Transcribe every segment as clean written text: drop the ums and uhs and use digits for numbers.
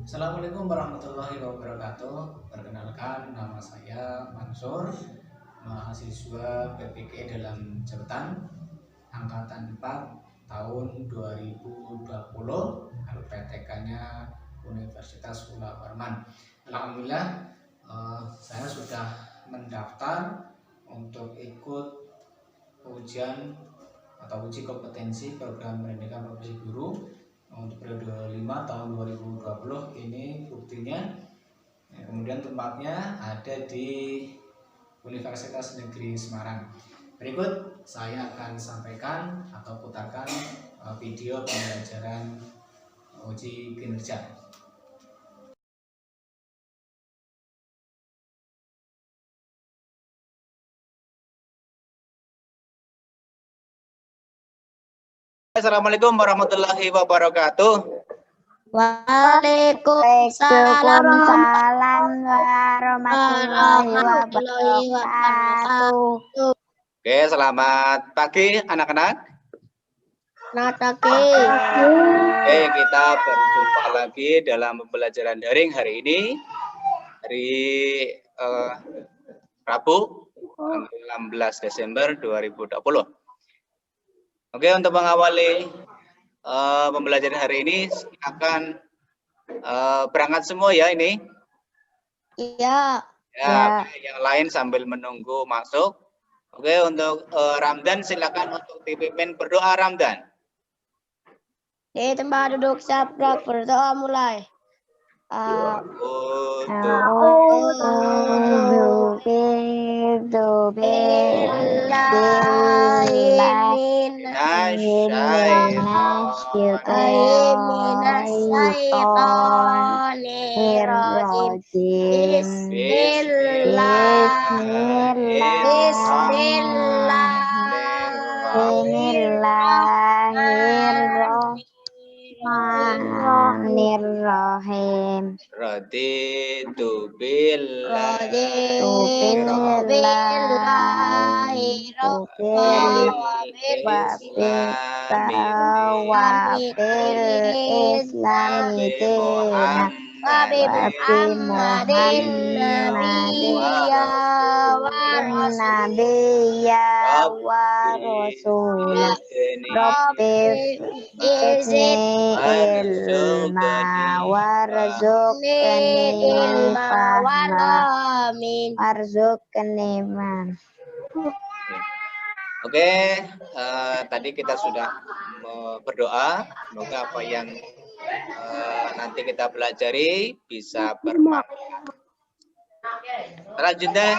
Assalamualaikum warahmatullahi wabarakatuh. Perkenalkan, nama saya Mansur, mahasiswa PPK dalam Jabatan Angkatan 4 tahun 2020, LPTK-nya Universitas Ula Warman. Alhamdulillah, saya sudah mendaftar untuk ikut ujian atau uji kompetensi program pendidikan profesi guru untuk periode 5 tahun 2020 ini buktinya. Kemudian tempatnya ada di Universitas Negeri Semarang. Berikut saya akan sampaikan atau putarkan video pembelajaran uji kinerja. Assalamualaikum warahmatullahi wabarakatuh. Waalaikumsalam warahmatullahi wabarakatuh. Oke, selamat pagi anak-anak. Oke, kita berjumpa lagi dalam pembelajaran daring hari ini, hari Rabu, tanggal 16 Desember 2020. Oke, untuk mengawali pembelajaran hari ini, silakan berangkat semua ya ini. Iya. Ya. Yang lain sambil menunggu masuk. Oke, untuk Ramdan silakan untuk dipimpin berdoa Ramdan. Di tempat duduk siap berdoa mulai. Bismillahirrahmanirrahim. Raditu billahi Wabi Muhammadin nabiyya wa rasulah Rabbi izni ilma warzuqni fahma. Oke, tadi kita sudah berdoa, semoga apa yang nanti kita pelajari bisa bermanfaat. Selanjutnya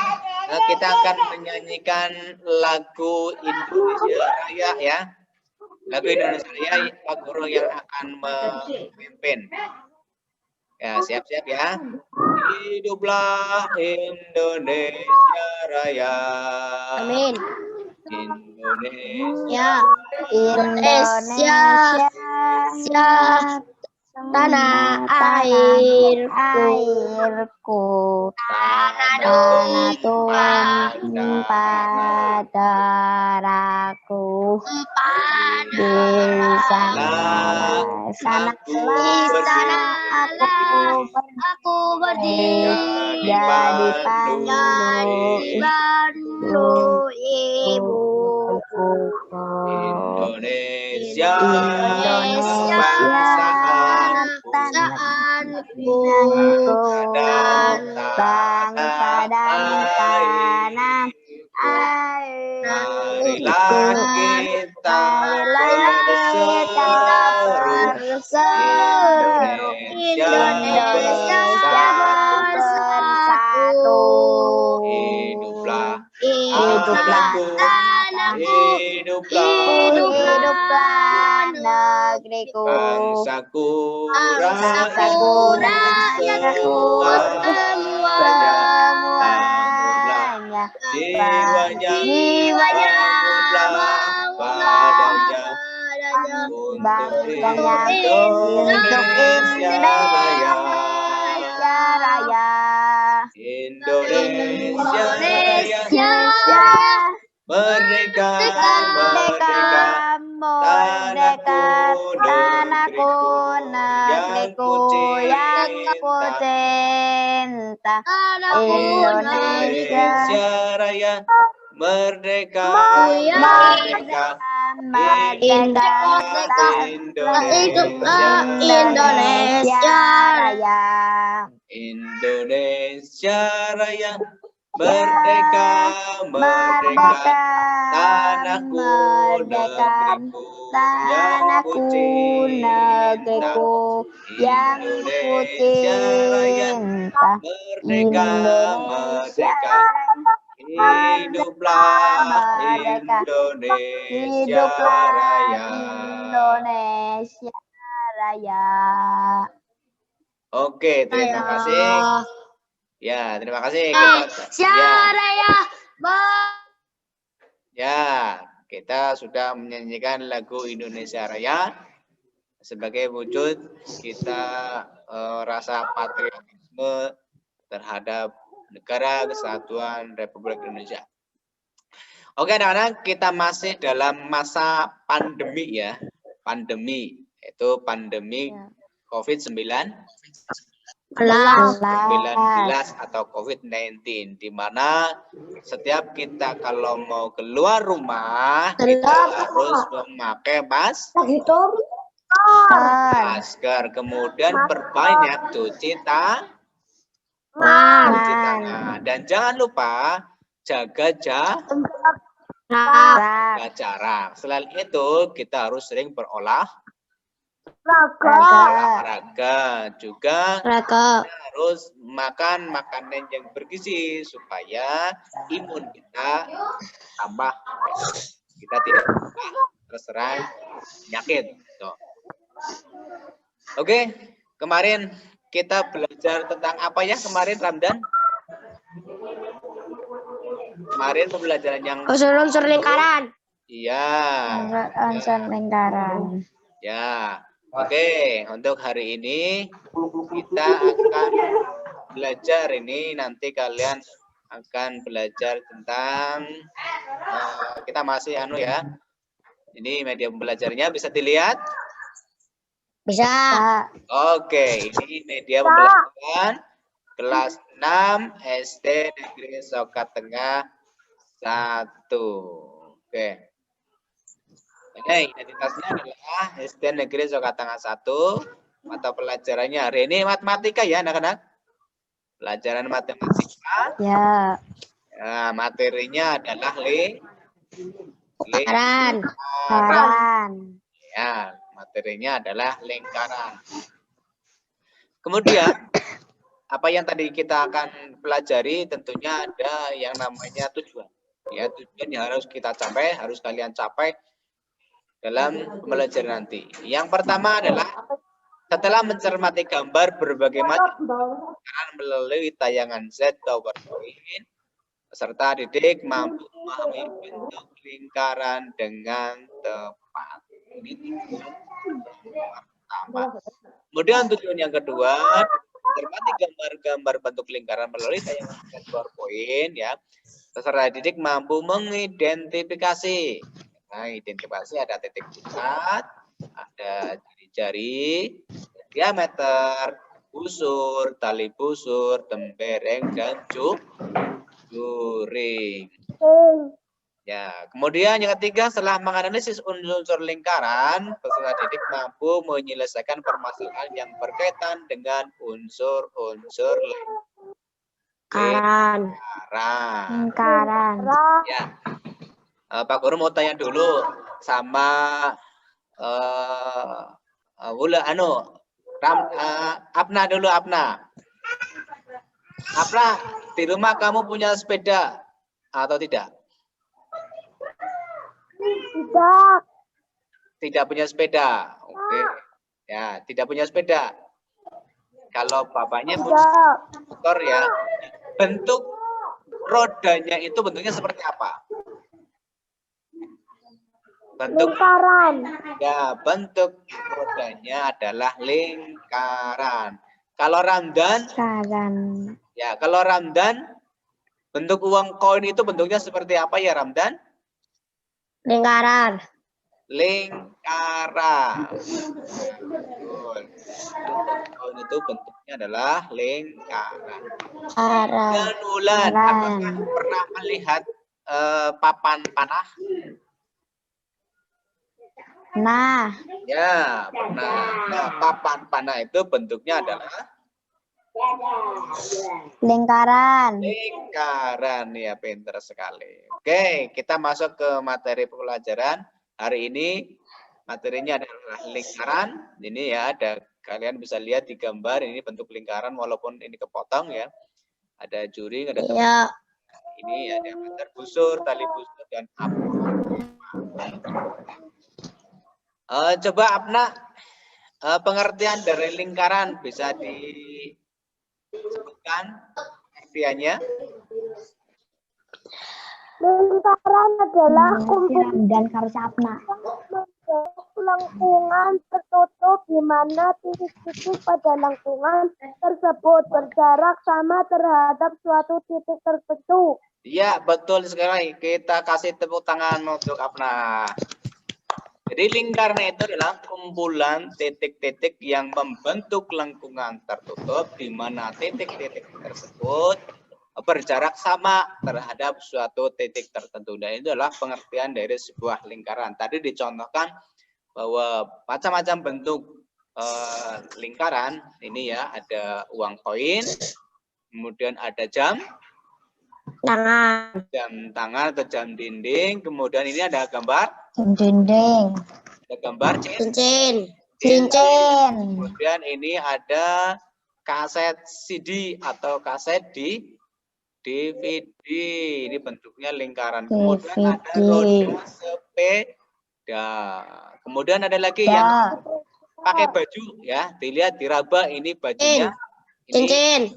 kita akan menyanyikan lagu Indonesia Raya ya. Lagu Indonesia Raya, Pak Guru yang akan memimpin. Ya, siap-siap ya. Hiduplah Indonesia Raya. Amin. Indonesia, tanah airku, tanah tumpah darahku, di sana aku berdiri jadi pandu ibuku. Indonesia, bangsaanku dan bangsa dan tanah marilah kita berseru, Indonesia bersatu. Hiduplah anakku, hiduplah negeriku, bangsaku, rakyatku semuanya, jiwanya badannya untuk Indonesia Raya. Indonesia merdeka, tanahku, negeriku yang Ku cinta Indonesia Raya merdeka, merdeka, merdeka, Indonesia Raya. Indonesia Raya merdeka, merdeka, tanahku, negeriku, yang ku cinta. yang ku cinta. Merdeka, merdeka, hiduplah Indonesia Raya. Indonesia Raya. Oke, terima kasih. Ya, terima kasih. Kita sudah menyanyikan lagu Indonesia Raya sebagai wujud kita rasa patriotisme terhadap negara kesatuan Republik Indonesia. Oke, anak-anak, kita masih dalam masa pandemi ya. Pandemi, itu pandemi COVID-19 atau COVID-19, di mana setiap kita kalau mau keluar rumah kita harus memakai masker, kemudian perbanyak cuci tangan, dan jangan lupa jaga jarak. Selain itu kita harus sering olahraga, juga kita harus makan makanan yang bergizi supaya imun kita tambah, kita tidak terserang penyakit. Oke, kemarin kita belajar tentang apa ya kemarin, Ramdan? Kemarin pembelajaran yang unsur lingkaran. Iya. Unsur lingkaran. Ya. Oke, untuk hari ini kita akan belajar ini, nanti kalian akan belajar tentang kita masih ya. Ini media pembelajarannya bisa dilihat? Bisa. Oke, ini media pembelajaran kelas 6 SD Negeri Sokat Tengah 1. Oke. Ini identitasnya adalah SD Negeri Sokat Tengah 1. Mata pelajarannya hari ini matematika ya, anak-anak. Pelajaran matematika. Ya. Nah, materinya adalah lingkaran. Ya, materinya adalah lingkaran. Kemudian apa yang tadi kita akan pelajari, tentunya ada yang namanya tujuan. Ya, tujuan yang harus kita capai, harus kalian capai dalam pembelajaran nanti. Yang pertama adalah setelah mencermati gambar berbagai macam melalui tayangan Z PowerPoint, peserta didik mampu memahami bentuk lingkaran dengan tepat. Ini tujuan pertama. Kemudian tujuan yang kedua, mencermati gambar-gambar bentuk lingkaran melalui tayangan Z PowerPoint, ya. Peserta didik mampu mengidentifikasi. Nah, identifikasi ada titik pusat, ada jari-jari, diameter, busur, tali busur, tembereng, dan juring. Ya, kemudian yang ketiga, setelah menganalisis unsur lingkaran, peserta didik mampu menyelesaikan permasalahan yang berkaitan dengan unsur-unsur lingkaran. Ya. Pak Guru mau tanya dulu sama Apna dulu, Apna. Apna, di rumah kamu punya sepeda atau tidak? Tidak. Tidak punya sepeda. Oke. Ya, tidak punya sepeda. Kalau bapaknya punya motor ya, bentuk rodanya itu bentuknya seperti apa? Lingkaran. Ya, bentuk rodanya adalah lingkaran. Kalau Ramdan? Ya, kalau Ramdan, bentuk uang koin itu bentuknya seperti apa ya, Ramdan? Lingkaran. Lingkaran. lingkaran. Betul. Koin itu bentuknya adalah lingkaran. Dan Ulan, apakah pernah melihat papan panah? Nah, Ya, pernah. Nah, papan panah itu bentuknya adalah lingkaran. lingkaran. Ya, pinter sekali. Oke, kita masuk ke materi pelajaran hari ini. Materinya adalah lingkaran. Ini ya, ada kalian bisa lihat di gambar ini bentuk lingkaran walaupun ini kepotong ya. Ada juring, ada Ya, ini ada diameter busur, tali busur dan coba Apna pengertian dari lingkaran bisa disebutkan artiannya? lingkaran adalah kumpulan dan karusapna. Lengkungan tertutup di mana titik-titik pada lengkungan tersebut berjarak sama terhadap suatu titik tertentu. Iya, betul sekali. Kita kasih tepuk tangan untuk Apna. Jadi lingkaran itu adalah kumpulan titik-titik yang membentuk lengkungan tertutup di mana titik-titik tersebut berjarak sama terhadap suatu titik tertentu. Dan itu adalah pengertian dari sebuah lingkaran. Tadi dicontohkan bahwa macam-macam bentuk lingkaran. Ini ya, ada uang koin, kemudian ada jam tangan atau jam dinding, kemudian ini ada gambar Dinding. ada gambar Cincin. kemudian ini ada kaset CD atau kaset di DVD, ini bentuknya lingkaran. Kemudian ada roda sepeda, kemudian ada lagi yang pakai baju ya, dilihat diraba ini bajunya ini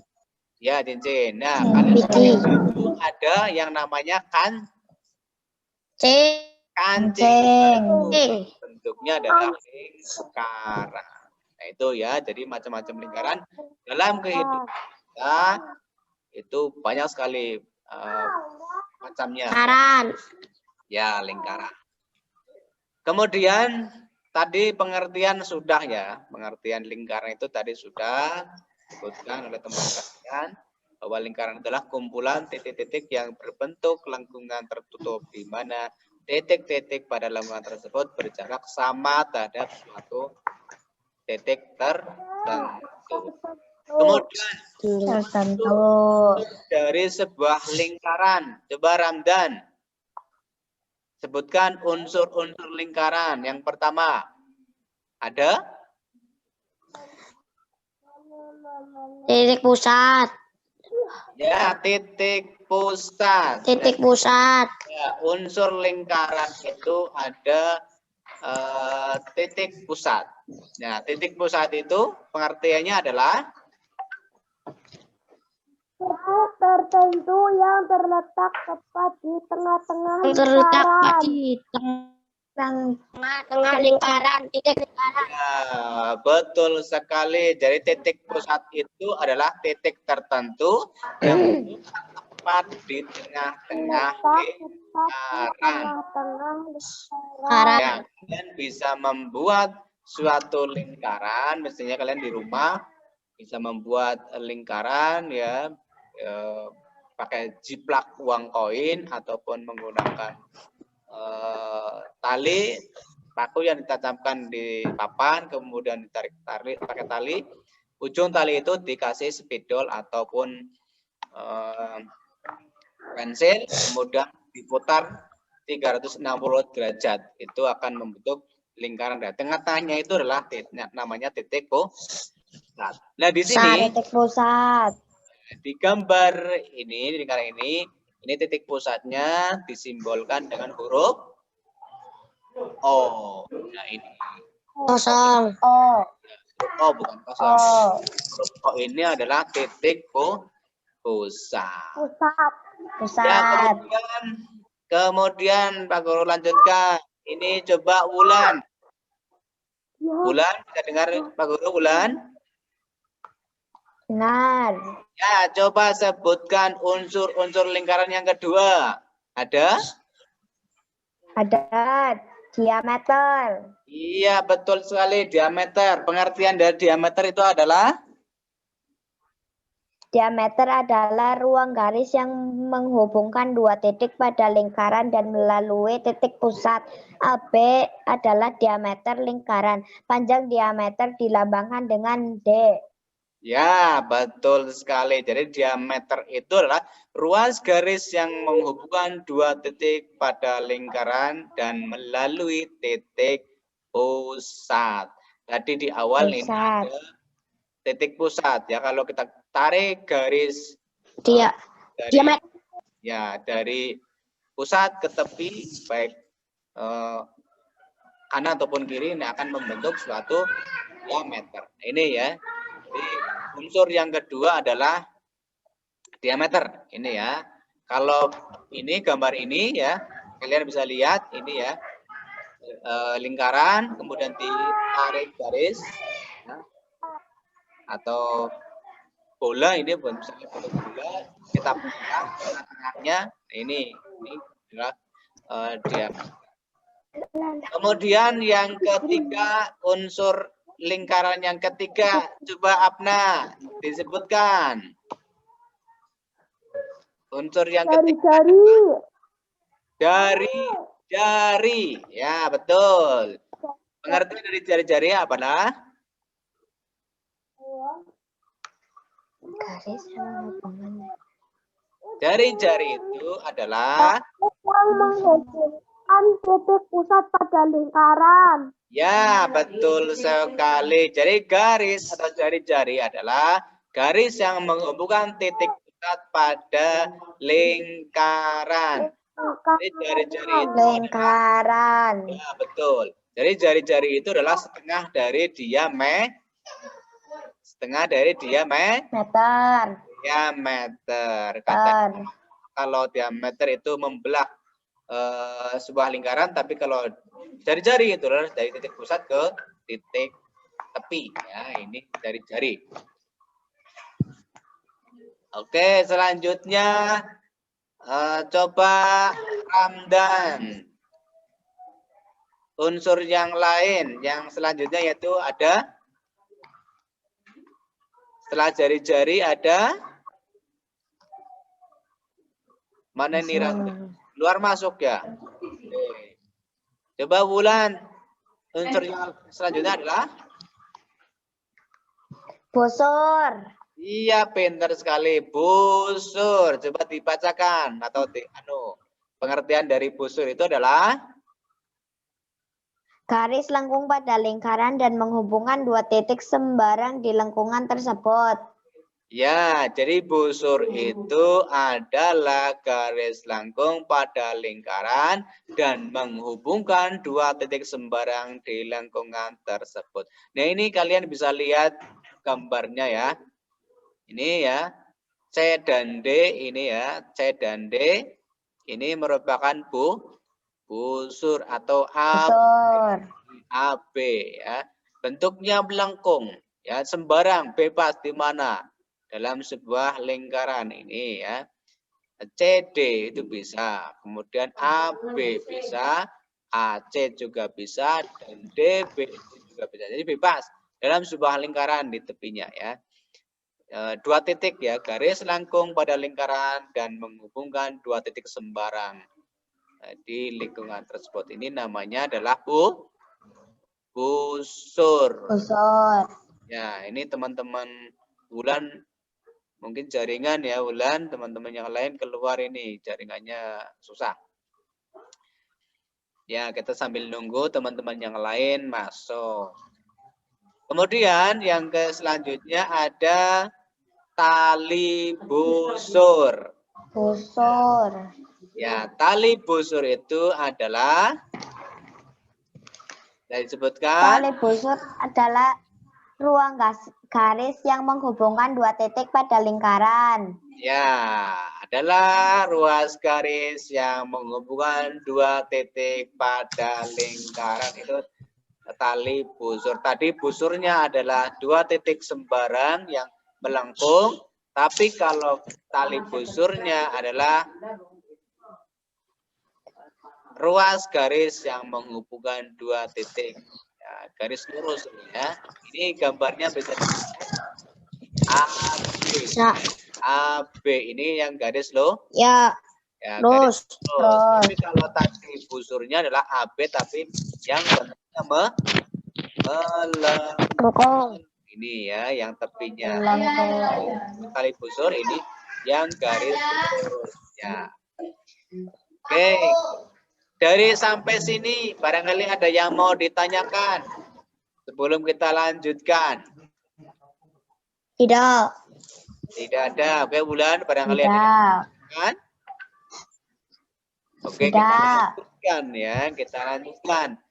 ya cincin. Nah, kalian pakai baju ada yang namanya kancing. Bentuknya adalah lingkaran. Nah, itu ya, jadi macam-macam lingkaran dalam kehidupan kita itu banyak sekali macamnya. Ya, lingkaran. Kemudian tadi pengertian sudah ya, pengertian lingkaran itu tadi sudah disebutkan oleh teman kalian bahwa lingkaran adalah kumpulan titik-titik yang berbentuk lengkungan tertutup di mana titik-titik pada lengkungan tersebut berjarak sama terhadap suatu titik tertentu. Kemudian dari sebuah lingkaran, coba Ramdan sebutkan unsur-unsur lingkaran. Yang pertama ada Titik pusat. ya, titik pusat. Ya, unsur lingkaran itu ada titik pusat. Nah, titik pusat itu pengertiannya adalah Titik tertentu yang terletak tepat di tengah-tengah lingkaran. Titik lingkaran. ya, betul sekali. Jadi titik pusat itu adalah titik tertentu yang tepat di tengah-tengah lingkaran. Ya, kalian bisa membuat suatu lingkaran, mestinya kalian di rumah bisa membuat lingkaran ya, pakai jiplak uang koin ataupun menggunakan tali paku yang ditancapkan di papan, kemudian ditarik pakai tali. Ujung tali itu dikasih spidol ataupun pensil, kemudian diputar 360 derajat. Itu akan membentuk lingkaran. Dan tengah-tengahnya itu adalah namanya titik pusat. Nah, di sini titik pusat. di gambar ini, di lingkaran ini titik pusatnya disimbolkan dengan huruf O. Nah, ini Kosong. O bukan kosong. Huruf O ini adalah titik pusat. Ya, kemudian Pak Guru lanjutkan. Ini coba Wulan. Wulan, bisa dengar Pak Guru Wulan? Benar. Ya, coba sebutkan unsur-unsur lingkaran yang kedua. Ada? Ada Diameter. Iya, betul sekali, diameter. Pengertian dari diameter itu adalah? Diameter adalah ruang garis yang menghubungkan dua titik pada lingkaran dan melalui titik pusat. AB adalah diameter lingkaran. Panjang diameter dilambangkan dengan D. Ya, betul sekali. Jadi diameter itu adalah ruas garis yang menghubungkan dua titik pada lingkaran dan melalui titik pusat. Tadi di awal ini Pusat. ada titik pusat ya. Kalau kita tarik garis dari pusat ke tepi baik kanan ataupun kiri, ini akan membentuk suatu diameter. Ini ya. Jadi unsur yang kedua adalah diameter. Ini ya. Kalau ini gambar ini ya, kalian bisa lihat ini ya. Lingkaran, kemudian ditarik garis ya, atau bola, ini misalnya bola kita pegang tengah-tengahnya, ini adalah diameter. Kemudian yang ketiga, unsur lingkaran yang ketiga, coba Apna disebutkan. Unsur yang ketiga, jari. Ya, betul. Pengertian dari jari-jari apa nah? Garis yang menghubungkan. Jari-jari itu adalah yang menghubungkan titik pusat pada lingkaran. ya, betul sekali. Jadi garis atau jari-jari adalah garis yang menghubungkan titik pusat pada lingkaran. Jadi jari-jari itu lingkaran. Ya, betul. Jadi jari-jari itu adalah setengah dari diameter. Kalau diameter itu membelah sebuah lingkaran, tapi kalau jari-jari itu adalah dari titik pusat ke titik tepi. Ya, ini jari-jari. Oke, selanjutnya coba Ramdan. Unsur yang lain, yang selanjutnya yaitu ada setelah jari-jari ada mana ini Ramdan? Luar masuk ya. Oke. Coba Wulan, unsur yang selanjutnya adalah busur. Iya, pintar sekali, busur. Coba dibacakan atau pengertian dari busur itu adalah garis lengkung pada lingkaran dan menghubungkan dua titik sembarang di lengkungan tersebut. Ya, jadi busur itu adalah garis lengkung pada lingkaran dan menghubungkan dua titik sembarang di lengkungan tersebut. Nah, ini kalian bisa lihat gambarnya ya. Ini ya, C dan D ini ya, C dan D ini merupakan busur atau AB ya. Bentuknya melengkung ya, sembarang bebas di mana dalam sebuah lingkaran ini ya. CD itu bisa, kemudian AB bisa, AC juga bisa, dan DB juga bisa. Jadi bebas dalam sebuah lingkaran di tepinya ya. Dua titik ya, garis lengkung pada lingkaran dan menghubungkan dua titik sembarang di lingkungan tersebut. Ini namanya adalah busur. Ya, ini teman-teman Wulan mungkin jaringan ya Wulan, teman-teman yang lain keluar ini jaringannya susah. Ya, kita sambil nunggu teman-teman yang lain masuk. Kemudian yang selanjutnya ada tali busur. Ya, tali busur itu adalah disebutkan. Tali busur adalah ruang garis yang menghubungkan dua titik pada lingkaran. Ya, adalah ruas garis yang menghubungkan dua titik pada lingkaran, itu tali busur. Tadi busurnya adalah dua titik sembarang yang melengkung, tapi kalau tali busurnya adalah ruas garis yang menghubungkan dua titik. Ya, garis lurus ini ya. Ini gambarnya bisa AB. AB ini yang garis loh. Ya. Ya, Terus. garis lurus. Tapi kalau tadi busurnya adalah AB tapi yang bentuknya melengkung. Ini ya yang tepinya. Tali busur ini yang garis lurus. Ya. Oke. Dari sampai sini barangkali ada yang mau ditanyakan sebelum kita lanjutkan. Tidak. Tidak ada. Oke, Bulan, barangkali Tidak. ada kan? Oke, Tidak. kita lanjutkan ya. Kita lanjutkan.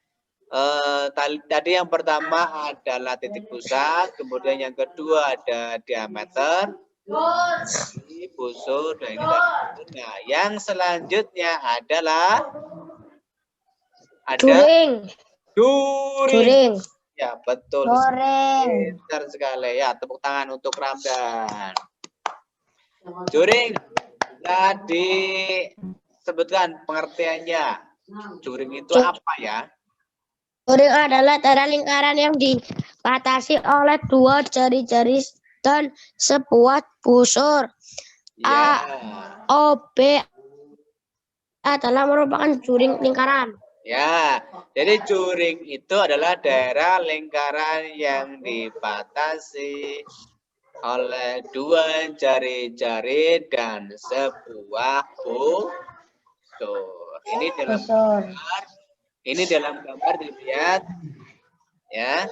Tadi yang pertama adalah titik pusat, kemudian yang kedua ada diameter, ini busur, dan ini tadi. Nah, yang selanjutnya adalah Juring. Juring. Ya, betul. Juring. Pintar sekali ya. Tepuk tangan untuk Ramdan. Juring. Tadi sebutkan pengertiannya. Juring itu apa ya? Juring adalah daerah lingkaran yang dibatasi oleh dua jari-jari dan sebuah busur. Ya. OB adalah merupakan juring lingkaran. Ya, jadi juring itu adalah daerah lingkaran yang dibatasi oleh dua jari-jari dan sebuah busur. Ini dalam gambar dilihat, ya,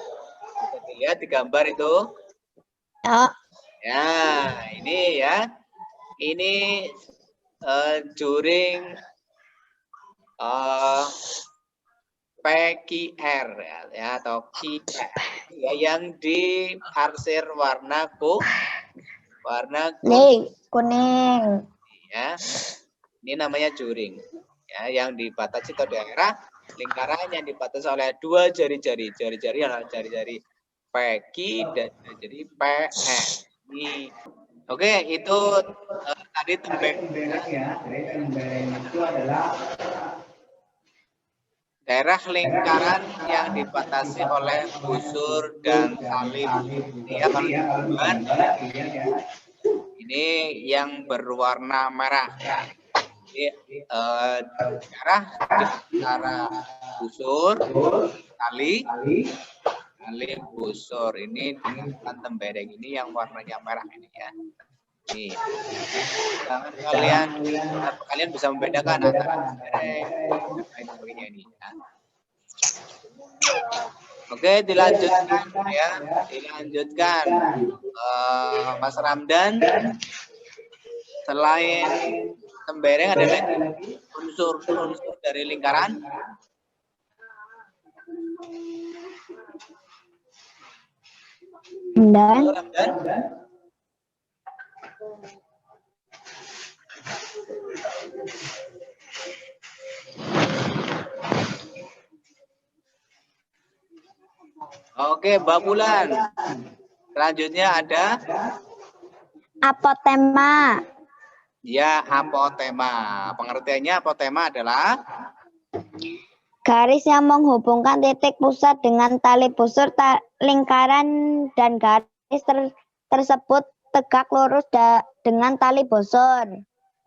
bisa dilihat di gambar itu. Ya, ini ya, ini juring. PQR ya atau QR ya, yang diarsir warna kuning ya. Ini namanya juring ya, yang dibatasi atau daerah lingkaran yang dibatasi oleh dua jari-jari adalah jari-jari PQ dan jari PR. Oke, itu tadi tembeng ya. Tembeng itu adalah daerah lingkaran yang dibatasi oleh busur dan tali. Ya, kalau gambar ini yang berwarna merah. Jadi, daerah di antara busur, tali busur ini dengan tembereng ini yang warnanya merah ini ya. Nih, kalian bisa membedakan antara tembereng ini ya. Oke, dilanjutkan ya, dilanjutkan Mas Ramdan. Selain tembereng ada lagi unsur dari lingkaran. Ramdan. Oke, Mbak Bulan. Selanjutnya ada apotema. Ya, apotema. Pengertiannya apotema adalah garis yang menghubungkan titik pusat dengan tali busur lingkaran dan garis tersebut tegak lurus dengan tali busur.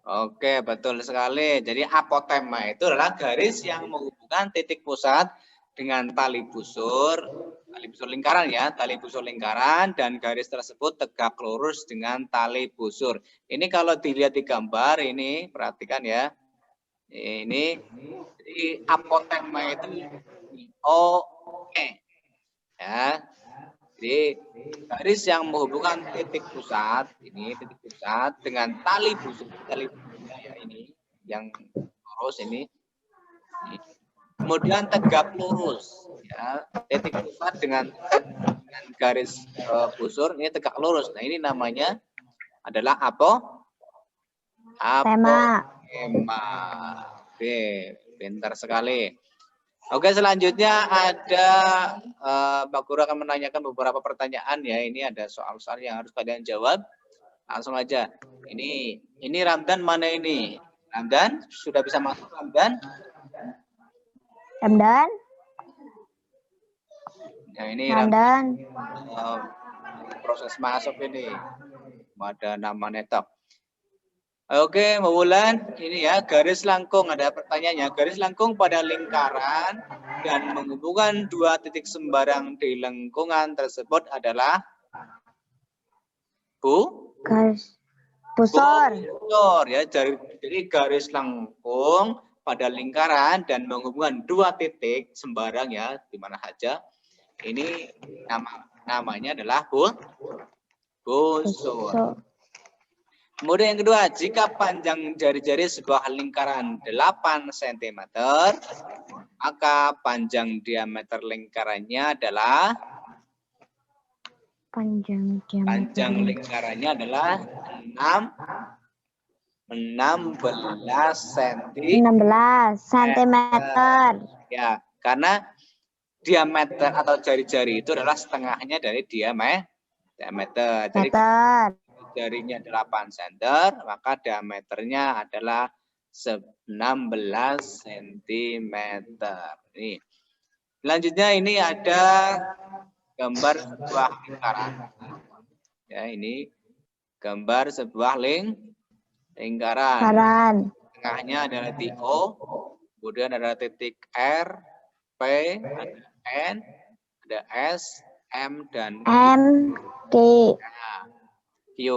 Oke, betul sekali. Jadi apotema itu adalah garis yang menghubungkan titik pusat dengan tali busur lingkaran ya, tali busur lingkaran dan garis tersebut tegak lurus dengan tali busur. Ini kalau dilihat di gambar ini, perhatikan ya. Ini jadi apotema itu ya. Jadi garis yang menghubungkan titik pusat dengan tali busur ya, ini yang lurus ini. Kemudian tegak lurus ya, titik pusat dengan garis busur ini tegak lurus. Nah, ini namanya adalah apotema. Oke, pintar sekali. Oke, selanjutnya ada Pak Guru akan menanyakan beberapa pertanyaan ya. Ini ada soal-soal yang harus kalian jawab. Langsung aja. Ini Ramdan mana ini? Ramdan sudah bisa masuk, Ramdan? Ramdan. Nah, ini Ramdan. proses masuk ini. Ada nama netok. Oke, Mbak Wulan, ini ya garis langkung. Ada pertanyaannya. Garis langkung pada lingkaran dan menghubungkan dua titik sembarang di lengkungan tersebut adalah Garis busur. Busur ya. Jadi garis langkung pada lingkaran dan menghubungkan dua titik sembarang ya di mana saja. Ini namanya adalah busur. Kemudian yang kedua, jika panjang jari-jari sebuah lingkaran 8 cm, maka panjang diameter lingkarannya adalah panjang lingkarannya adalah 16 cm. Ya, karena diameter atau jari-jari itu adalah setengahnya dari diameter. Jadi jarinya 8 cm, maka diameternya adalah 16 cm. Nih. Selanjutnya ini ada gambar sebuah lingkaran. Ya, ini gambar sebuah lingkaran. Tengahnya adalah titik O, kemudian ada titik R, P, ada N, ada S, M, dan Q. Nah, Q.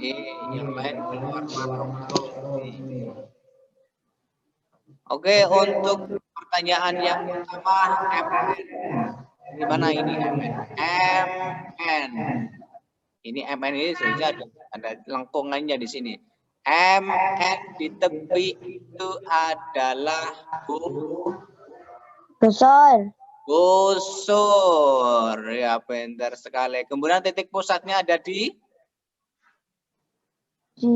Ini yang lain keluar masuk. Oke, untuk pertanyaan yang pertama MN. Di mana ini MN? MN. Ini MN ini sebenarnya ada lengkungannya di sini. MN di tepi itu adalah busur. Ya, pintar sekali. Kemudian titik pusatnya ada di ya,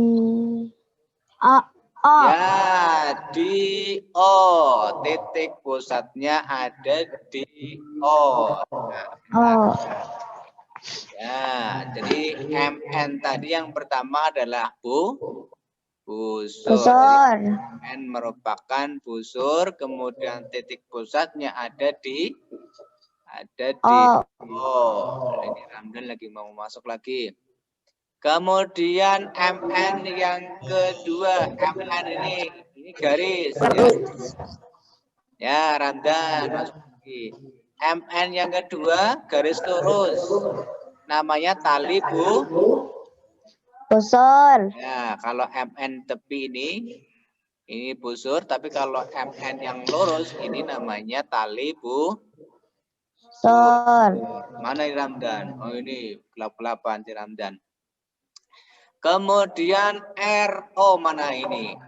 di O. Titik pusatnya ada di O. Ya, jadi MN tadi yang pertama adalah busur. MN merupakan busur, kemudian titik pusatnya ada di O. Ini Ramdan lagi mau masuk lagi. Kemudian MN yang kedua, MN ini garis. Ya, Ramdan masuk lagi. MN yang kedua garis lurus. Namanya tali busur. Ya, kalau MN tepi ini busur, tapi kalau MN yang lurus ini namanya tali busur. Mana ini Ramdan? Oh, ini gelap-gelapan di Ramdan. Kemudian RO mana ini?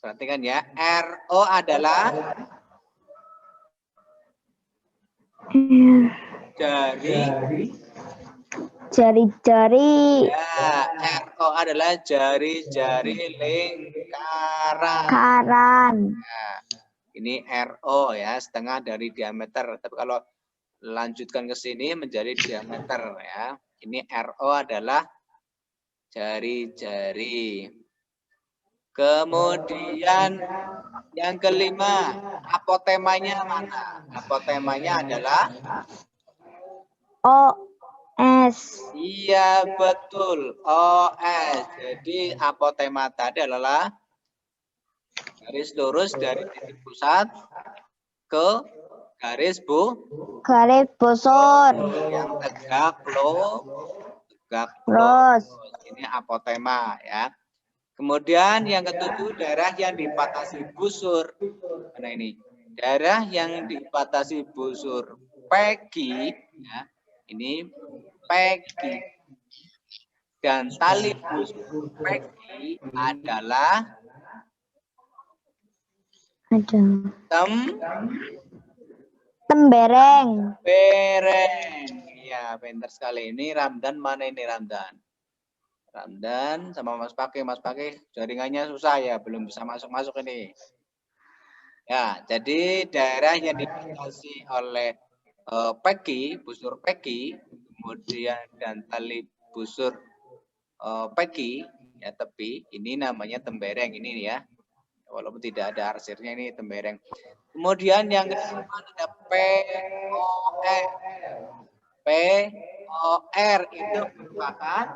Perhatikan ya, RO adalah jari-jari. Ya, RO adalah jari-jari lingkaran. Nah, ini RO ya, setengah dari diameter. Tapi kalau lanjutkan ke sini menjadi diameter ya. Ini RO adalah jari-jari. Kemudian yang kelima, apotemanya mana? Apotemanya adalah OS. Iya, betul. OS. Jadi apotema tadi adalah garis lurus dari titik pusat ke garis busur yang tegak lurus. Ini apotema ya. Kemudian yang ketujuh, daerah yang dipatasi busur. Nah ini daerah yang dipatasi busur Pegi, ya, ini Pegi. Dan tali busur Pegi adalah tembereng. Ya, pintar sekali. Ini Ramdan, mana ini Ramdan? Ramdan sama Mas Pake jaringannya susah ya, belum bisa masuk ini. Ya, jadi daerah yang dipatasi oleh Pegi, busur Pegi, kemudian dan tali busur Pegi, ya tepi, ini namanya tembereng ini ya. walaupun tidak ada arsirnya ini tembereng. Kemudian yang kedua ada POR. POR itu merupakan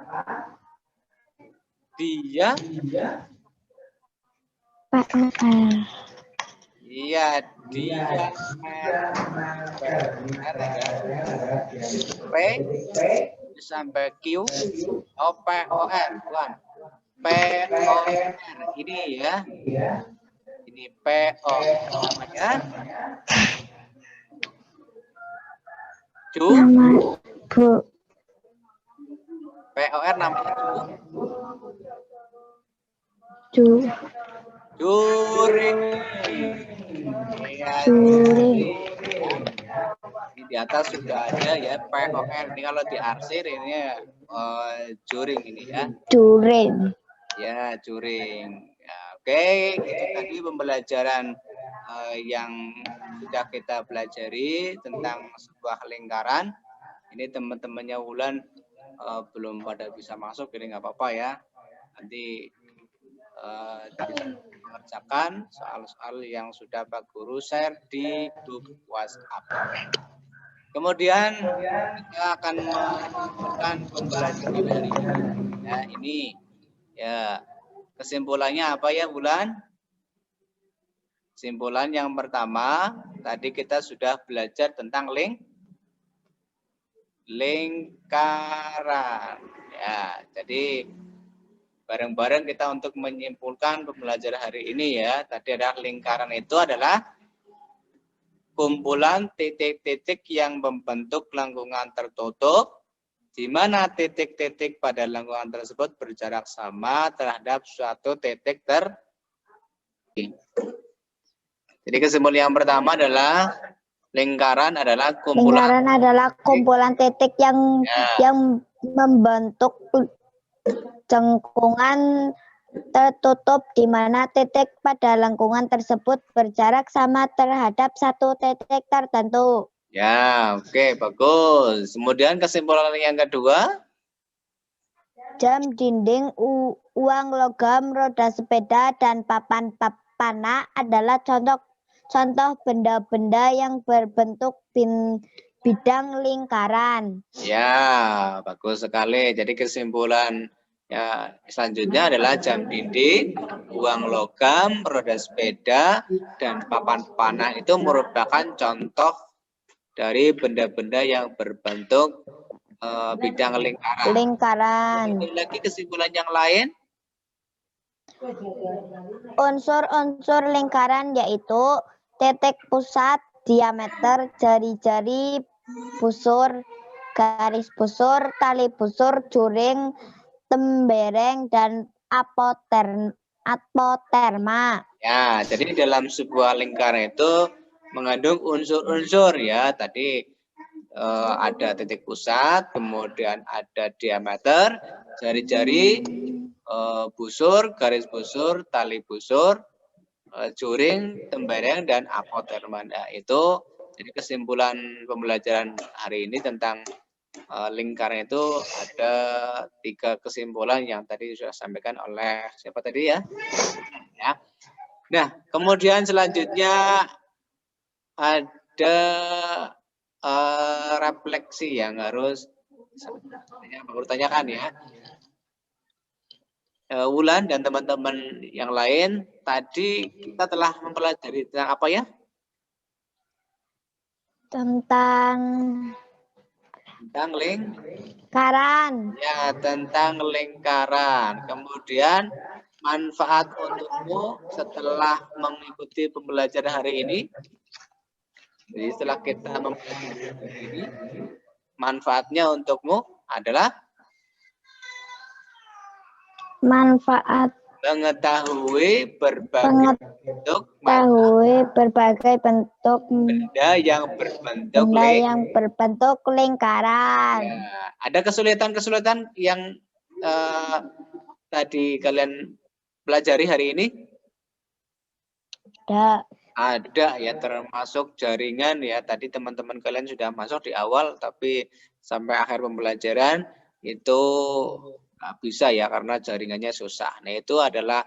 dia iya dia P sampai Q POR bukan POR ini ya, ini POR namanya POR namanya juring. Ya, ini di atas sudah ada ya POR. Ini kalau diarsir ini juring ini ya. Juring. Ya, juring. Ya, oke, itu tadi pembelajaran yang sudah kita pelajari tentang sebuah lingkaran. Ini teman-temannya Wulan belum pada bisa masuk, jadi nggak apa-apa ya. Nanti bisa mengerjakan soal-soal yang sudah Pak Guru share di grup WhatsApp. Kemudian kita akan melanjutkan pembelajaran hari ini. Ya, ini ya kesimpulannya apa ya Wulan? Kesimpulan yang pertama, tadi kita sudah belajar tentang lingkaran. Ya, jadi bareng-bareng kita untuk menyimpulkan pembelajaran hari ini ya. Tadi ada lingkaran itu adalah kumpulan titik-titik yang membentuk lengkungan tertutup, di mana titik-titik pada lengkungan tersebut berjarak sama terhadap suatu titik Jadi kesimpulan yang pertama adalah lingkaran adalah kumpulan titik yang membentuk lengkungan tertutup di mana titik pada lengkungan tersebut berjarak sama terhadap satu titik tertentu. Ya, oke, bagus. Kemudian kesimpulan yang kedua, jam, dinding, uang logam, roda sepeda, dan papan panah adalah contoh benda-benda yang berbentuk bidang lingkaran. Ya, bagus sekali. Jadi kesimpulan ya selanjutnya adalah jam dinding, uang logam, roda sepeda, dan papan panah itu merupakan contoh dari benda-benda yang berbentuk bidang lingkaran. Lagi kesimpulan yang lain? Unsur-unsur lingkaran yaitu titik pusat, diameter, jari-jari, busur, garis busur, tali busur, juring, tembereng, dan apoterma. Ya, jadi dalam sebuah lingkaran itu mengandung unsur-unsur ya. Tadi ada titik pusat, kemudian ada diameter, jari-jari, busur, garis busur, tali busur, juring, tembereng, dan apoterma. Nah, itu jadi kesimpulan pembelajaran hari ini tentang lingkaran itu ada 3 kesimpulan yang tadi sudah disampaikan oleh siapa tadi ya? Ya. Nah, kemudian selanjutnya ada refleksi yang harus bertanyakan ya. Wulan dan teman-teman yang lain, tadi kita telah mempelajari tentang apa ya? Tentang lingkaran. Ya, tentang lingkaran. Kemudian manfaat untukmu setelah mengikuti pembelajaran hari ini. Jadi setelah kita mempelajari hari ini, manfaatnya untukmu adalah manfaat mengetahui berbagai bentuk benda yang berbentuk lingkaran. Ya, ada kesulitan-kesulitan yang tadi kalian pelajari hari ini? Ada ya, termasuk jaringan ya. Tadi teman-teman kalian sudah masuk di awal, tapi sampai akhir pembelajaran itu nggak bisa ya karena jaringannya susah. Nah, itu adalah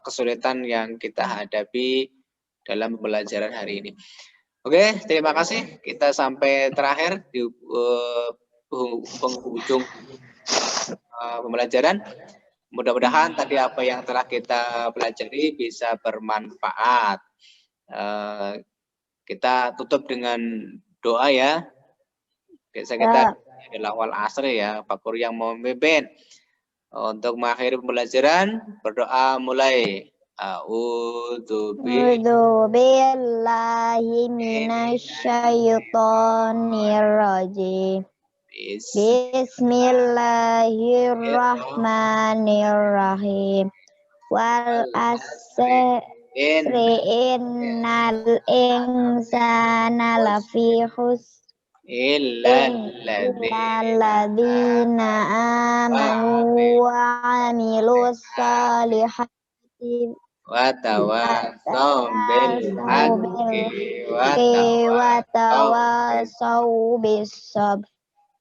kesulitan yang kita hadapi dalam pembelajaran hari ini. Oke, terima kasih. Kita sampai terakhir di penghujung pembelajaran. Mudah-mudahan tadi apa yang telah kita pelajari bisa bermanfaat. Kita tutup dengan doa ya. Biasa kita adalah awal asr ya, Pak Guru yang mau memimpin. Untuk mengakhiri pembelajaran, berdoa mulai. A'udzu billahi minasyaitonir rajim. Bismillahirrahmanirrahim. Wal asri innal insana lafi khusr illalladzina amanu wa amilus salihati wa tawasaw bil haqqi wa tawasaw bis sabr.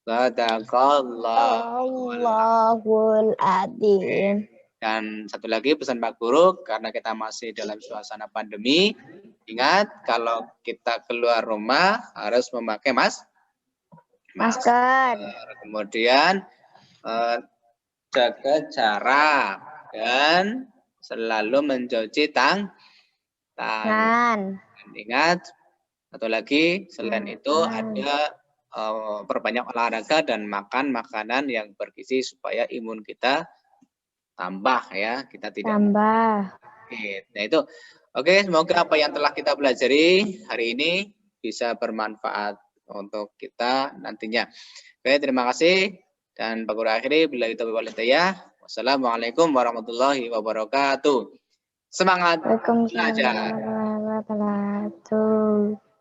Sadaqallahul adzim. Dan satu lagi pesan Pak Guru, karena kita masih dalam suasana pandemi, ingat kalau kita keluar rumah harus memakai masker. Kemudian jaga jarak dan selalu mencuci tangan. Dan ingat satu lagi, selain itu ada perbanyak olahraga dan makan makanan yang bergizi supaya imun kita tambah ya, kita tidak tambah. Nah itu, oke, semoga apa yang telah kita pelajari hari ini bisa bermanfaat untuk kita nantinya. Oke, terima kasih dan Pak Guru akhiri billahi taufiq wal hidayah. Wassalamualaikum warahmatullahi wabarakatuh. Semangat belajar. Waalaikumsalam warahmatullahi wabarakatuh.